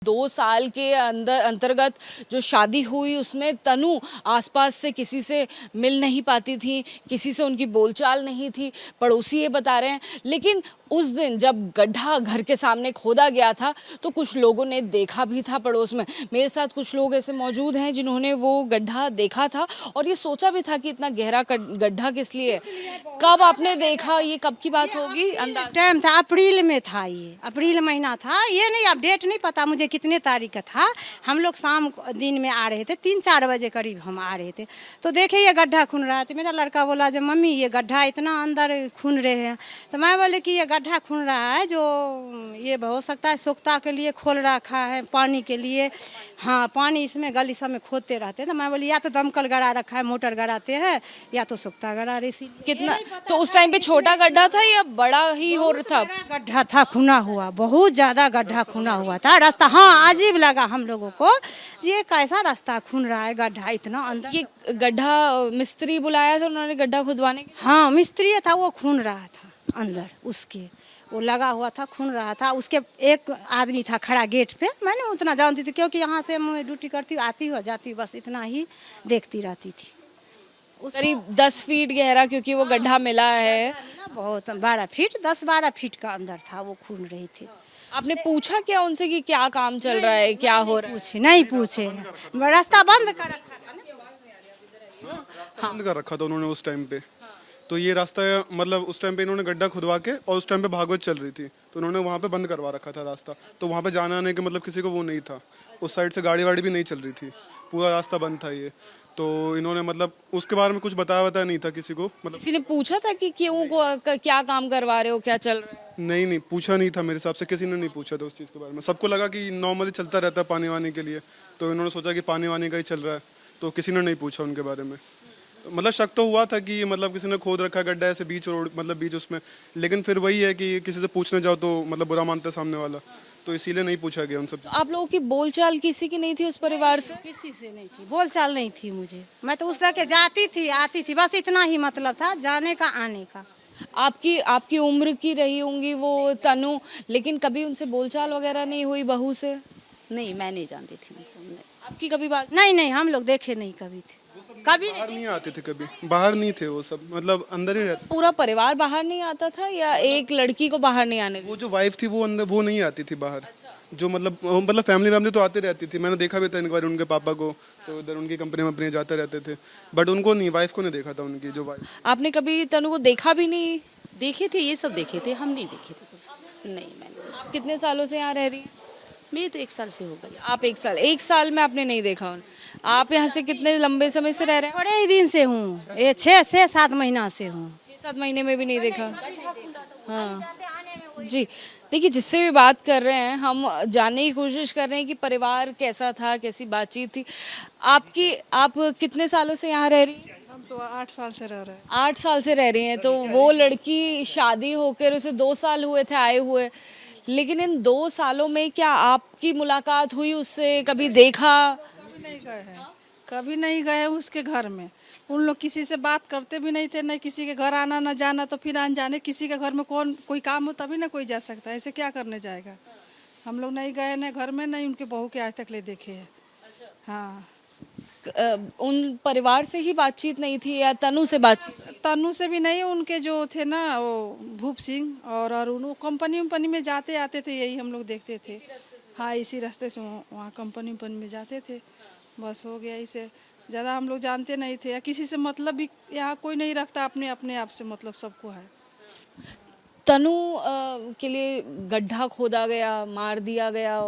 2 साल के अंतर्गत जो शादी हुई उसमें तनु आसपास से किसी से मिल नहीं पाती थी, किसी से उनकी बोलचाल नहीं थी, पड़ोसी ये बता रहे हैं। लेकिन उस दिन जब गड्ढा घर के सामने खोदा गया था तो कुछ लोगों ने देखा भी था पड़ोस में। मेरे साथ कुछ लोग ऐसे मौजूद हैं जिन्होंने वो गड्ढा देखा था और ये सोचा भी था कि इतना गहरा गड्ढा किस लिए है। कब आपने देखा, ये कब की बात होगी? अंदाज टाइम था अप्रैल में था, ये अप्रैल महीना था। ये नहीं, अब डेट नहीं पता मुझे कितने तारीख का था। हम लोग शाम दिन में आ रहे थे, 3-4 बजे करीब हम आ रहे थे तो देखे ये गड्ढा खुन रहा था। मेरा लड़का बोला जब मम्मी ये गड्ढा इतना अंदर खुन रहे हैं, तो मैं बोले कि ये गड्ढा खुन रहा है जो ये हो सकता है सोख्ता के लिए खोल रखा है, पानी के लिए। हाँ, पानी इसमें गली सब में खोदते रहते हैं। तो मैं बोली या तो दमकल गड़ा रखा है, मोटर गड़ाते हैं, या तो सोख्ता गड़ा रहे। इसीलिए कितना तो उस टाइम पे छोटा गड्ढा था या बड़ा ही हो रहा था? गड्ढा था, खुना हुआ, बहुत ज्यादा गड्ढा खुना हुआ था। रास्ता हाँ अजीब लगा हम लोगों को, ये कैसा रास्ता खुन रहा है, गड्ढा इतना अंदर। ये गड्ढा मिस्त्री बुलाया था उन्होंने गड्ढा खुदवाने के? हाँ मिस्त्री था, वो खून रहा था अंदर, उसके वो लगा हुआ था, खून रहा था। उसके एक आदमी था खड़ा गेट पे, मैंने उतना जानती थी क्योंकि यहाँ से मैं ड्यूटी करती हूँ, आती हूँ जाती हूँ, बस इतना ही देखती रहती थी। करीब 10 फीट गहरा क्योंकि वो गड्ढा मिला है। बहुत 12 फीट, 10-12 फीट का अंदर था, वो खून रहे थे। आपने पूछा क्या उनसे कि क्या काम चल रहा है, क्या हो रहा है? पूछे नहीं, पूछे रास्ता बंद कर रखा था ना। बंद कर रखा था उन्होंने उस टाइम पे। तो ये रास्ता मतलब उस टाइम पे इन्होंने गड्ढा खुदवा के, और उस टाइम पे भागवत चल रही थी तो उन्होंने वहाँ पे बंद करवा रखा था रास्ता। तो वहाँ पे जाना आने के मतलब किसी को वो नहीं था, उस साइड से गाड़ी वाड़ी भी नहीं चल रही थी, पूरा रास्ता बंद था ये। तो इन्होंने मतलब उसके बारे में कुछ बताया नहीं था किसी को। मतलब किसी ने पूछा था कि क्यों क्या काम करवा रहे हो, क्या चल रहा है? नहीं पूछा नहीं था, मेरे हिसाब से किसी ने नहीं पूछा था उस चीज़ के बारे में। सबको लगा कि नॉर्मली चलता रहता है पानी वानी के लिए, तो इन्होंने सोचा कि पानी वानी का ही चल रहा है, तो किसी ने नहीं पूछा उनके बारे में। मतलब शक तो हुआ था कि मतलब किसी ने खोद रखा गड्ढा ऐसे बीच रोड, मतलब बीच उसमें। लेकिन फिर वही है कि किसी से पूछने जाओ तो मतलब बुरा मानता है सामने वाला, तो इसीलिए नहीं पूछा गया उन सब। तो आप लोगों की बोलचाल किसी की नहीं थी उस परिवार से? किसी से नहीं थी बोलचाल, नहीं थी मुझे। मैं तो उस के जाती थी आती थी, बस इतना ही मतलब था, जाने का आने का। आपकी उम्र की रही होंगी वो तनु, लेकिन कभी उनसे बोलचाल वगैरह नहीं हुई बहू से? नहीं, मैं नहीं जानती थी उनको। आपकी कभी बात? नहीं, हम लोग देखे नहीं कभी थे, कभी बाहर नहीं आते थे, कभी बाहर नहीं थे वो सब, मतलब अंदर ही रहते। पूरा परिवार बाहर नहीं आता था या एक लड़की को बाहर नहीं आने वो जो वाइफ थी वो अंदर, वो नहीं आती थी बाहर। जो मतलब फैमिली तो आती रहती थी, मैंने देखा भी था एक बार उनके पापा को, तो इधर उनकी कंपनी में अपने जाते रहते थे, बट उनको नहीं, वाइफ को नहीं देखा था उनकी जो वाइफ। आपने कभी तनु को देखा भी नहीं? देखे थे, ये सब देखे थे, हम नहीं देखे थे कुछ। नहीं, मैंने। आप कितने सालों से यहाँ रह रही हैं? मेरी तो 1 साल से हो गई। आप 1 साल में आपने नहीं देखा उन्हें? आप यहाँ से कितने लंबे समय से रह रहे हैं? थोड़े ही दिन से हूँ, ये 6-7 महीना से हूँ। 6-7 महीने में भी नहीं देखा? हाँ जी, देखिए जिससे भी बात कर रहे हैं हम जानने की कोशिश कर रहे हैं कि परिवार कैसा था, कैसी बातचीत थी। आप कितने सालों से यहाँ रह रही हैं? हम तो 8 साल से रह रहे हैं। 8 साल से रह रही हैं। तो वो लड़की शादी होकर उसे 2 साल हुए थे आए हुए, लेकिन इन 2 सालों में क्या आपकी मुलाकात हुई उससे, कभी देखा? कभी नहीं गए हैं, कभी नहीं गए उसके घर में। उन लोग किसी से बात करते भी नहीं थे, नहीं किसी के घर आना ना जाना। तो फिर अनजाने किसी के घर में कोई काम हो तभी ना कोई जा सकता है, ऐसे क्या करने जाएगा। हम लोग नहीं गए, न घर में, नहीं उनके बहू के आज तक ले देखे हैं। हाँ, उन परिवार से ही बातचीत नहीं थी या तनु से बातचीत? तनु से भी नहीं, उनके जो थे ना वो भूप सिंह और अरुण, वो कंपनी में जाते आते थे, यही हम लोग देखते थे। हाँ, इसी रास्ते से वहाँ कंपनी में जाते थे, बस हो गया। इसे ज़्यादा हम लोग जानते नहीं थे, या किसी से मतलब भी यहाँ कोई नहीं रखता, अपने आप से मतलब सबको है। तनु के लिए गड्ढा खोदा गया, मार दिया गया,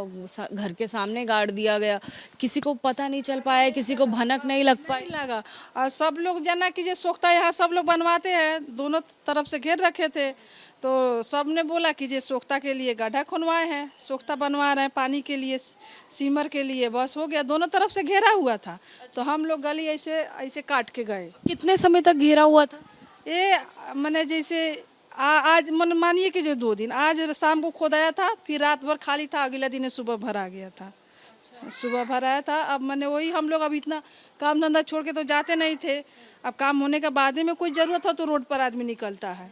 घर के सामने गाड़ दिया गया, किसी को पता नहीं चल पाया, किसी को भनक नहीं लग पाई? लगा। और सब लोग जना कि जो सोख्ता यहाँ सब लोग बनवाते हैं, दोनों तरफ से घेर रखे थे, तो सब ने बोला कि ये सोख्ता के लिए गड्ढा खुनवाए हैं, सोख्ता बनवा रहे हैं पानी के लिए, सीमर के लिए, बस हो गया। दोनों तरफ से घेरा हुआ था, तो हम लोग गली ऐसे काट के गए। कितने समय तक घेरा हुआ था? ये मैंने जैसे आज मानिए कि जो 2 दिन, आज शाम को खोदाया था, फिर रात भर खाली था, अगले दिन सुबह भर आ गया था। सुबह भर आया था। अब मैंने वही, हम लोग अब इतना काम धंधा छोड़ के तो जाते नहीं थे, अब काम होने के बाद में कोई ज़रूरत हो तो रोड पर आदमी निकलता है।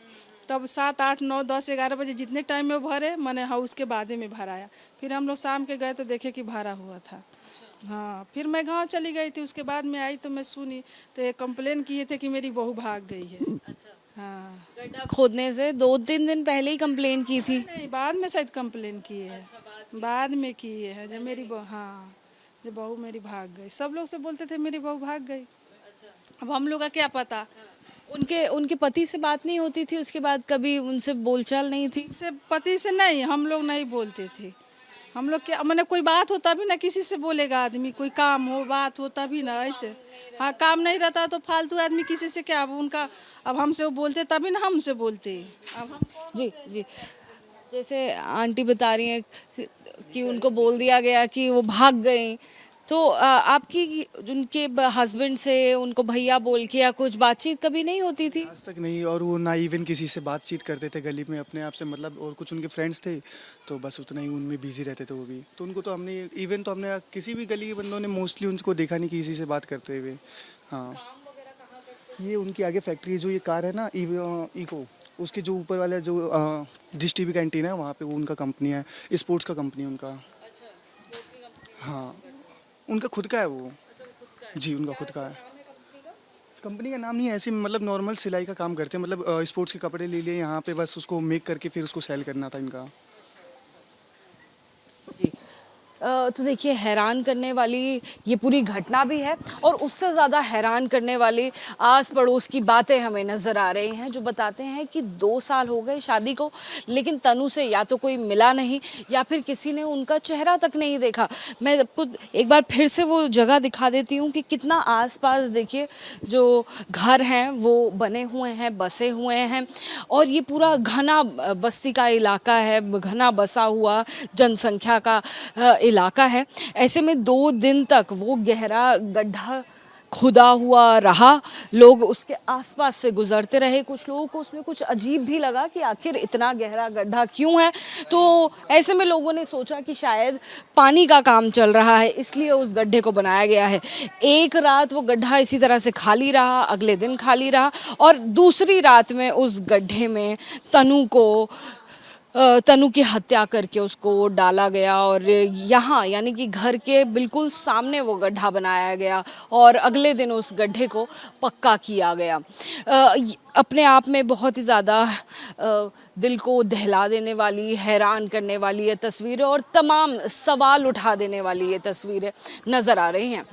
तब 7, 8, 9, 10, 11 बजे जितने टाइम में भरे मैंने हाउस के बाद में भराया। फिर हम लोग शाम के गए तो देखे कि भरा हुआ था। हाँ, फिर मैं गांव चली गई थी। उसके बाद में आई तो मैं सुनी तो ये कंप्लेन किए थे कि मेरी बहू भाग गई है। हाँ, गड्ढा खोदने से 2-3 दिन पहले ही कंप्लेन की थी। नहीं, बाद में शायद कंप्लेन किए हैं। बाद में किए हैं जब मेरी हाँ, जब बहू मेरी भाग गई। सब लोग से बोलते थे मेरी बहू भाग गई। अब हम लोग का क्या पता। उनके पति से बात नहीं होती थी उसके बाद, कभी उनसे बोलचाल नहीं थी? से पति से नहीं, हम लोग नहीं बोलते थे। हम लोग क्या मैंने कोई बात हो तभी ना किसी से बोलेगा आदमी, कोई काम हो बात हो तभी ना ऐसे। हाँ, काम नहीं रहता तो फालतू आदमी किसी से क्या, अब उनका अब हमसे वो बोलते तभी ना हमसे बोलते। अब हम जी जी, जैसे आंटी बता रही हैं कि उनको बोल दिया गया कि वो भाग गई, तो आपकी उनके हस्बैंड से उनको भैया बोल के या कुछ बातचीत कभी नहीं होती थी? आज तक नहीं, और वो ना इवन किसी से बातचीत करते थे गली में अपने आप से, मतलब और कुछ उनके फ्रेंड्स थे तो बस उतना ही उनमें बिजी रहते थे वो भी। तो उनको तो हमने इवन तो हमने किसी भी गली के बंदों ने मोस्टली उनको देखा नहीं किसी से बात करते हुए। हाँ, ये उनकी आगे फैक्ट्री जो ये कार है ना इको, उसके जो ऊपर वाला जो डिश टीवी कैंटीन है वहाँ पे वो उनका कंपनी है, स्पोर्ट्स का कंपनी उनका। हाँ, उनका खुद का है वो। जी, उनका खुद का है। कंपनी का नाम नहीं है, ऐसे मतलब नॉर्मल सिलाई का काम करते हैं, मतलब स्पोर्ट्स के कपड़े ले लिए यहाँ पे, बस उसको मेक करके फिर उसको सेल करना था इनका। जी, तो देखिए हैरान करने वाली ये पूरी घटना भी है और उससे ज़्यादा हैरान करने वाली आस पड़ोस की बातें हमें नज़र आ रही हैं, जो बताते हैं कि 2 साल हो गए शादी को, लेकिन तनु से या तो कोई मिला नहीं या फिर किसी ने उनका चेहरा तक नहीं देखा। मैं आपको एक बार फिर से वो जगह दिखा देती हूँ कि कितना आसपास देखिए जो घर हैं वो बने हुए हैं, बसे हुए हैं और ये पूरा घना बस्ती का इलाका है, घना बसा हुआ जनसंख्या का इलाका है। ऐसे में 2 दिन तक वो गहरा गड्ढा खुदा हुआ रहा, लोग उसके आसपास से गुजरते रहे। कुछ लोगों को उसमें कुछ अजीब भी लगा कि आखिर इतना गहरा गड्ढा क्यों है, तो ऐसे में लोगों ने सोचा कि शायद पानी का काम चल रहा है इसलिए उस गड्ढे को बनाया गया है। एक रात वो गड्ढा इसी तरह से खाली रहा, अगले दिन खाली रहा और दूसरी रात में उस गड्ढे में तनु की हत्या करके उसको डाला गया और यहाँ यानी कि घर के बिल्कुल सामने वो गड्ढा बनाया गया और अगले दिन उस गड्ढे को पक्का किया गया। अपने आप में बहुत ही ज़्यादा दिल को दहला देने वाली, हैरान करने वाली ये तस्वीरें और तमाम सवाल उठा देने वाली ये तस्वीरें नज़र आ रही हैं।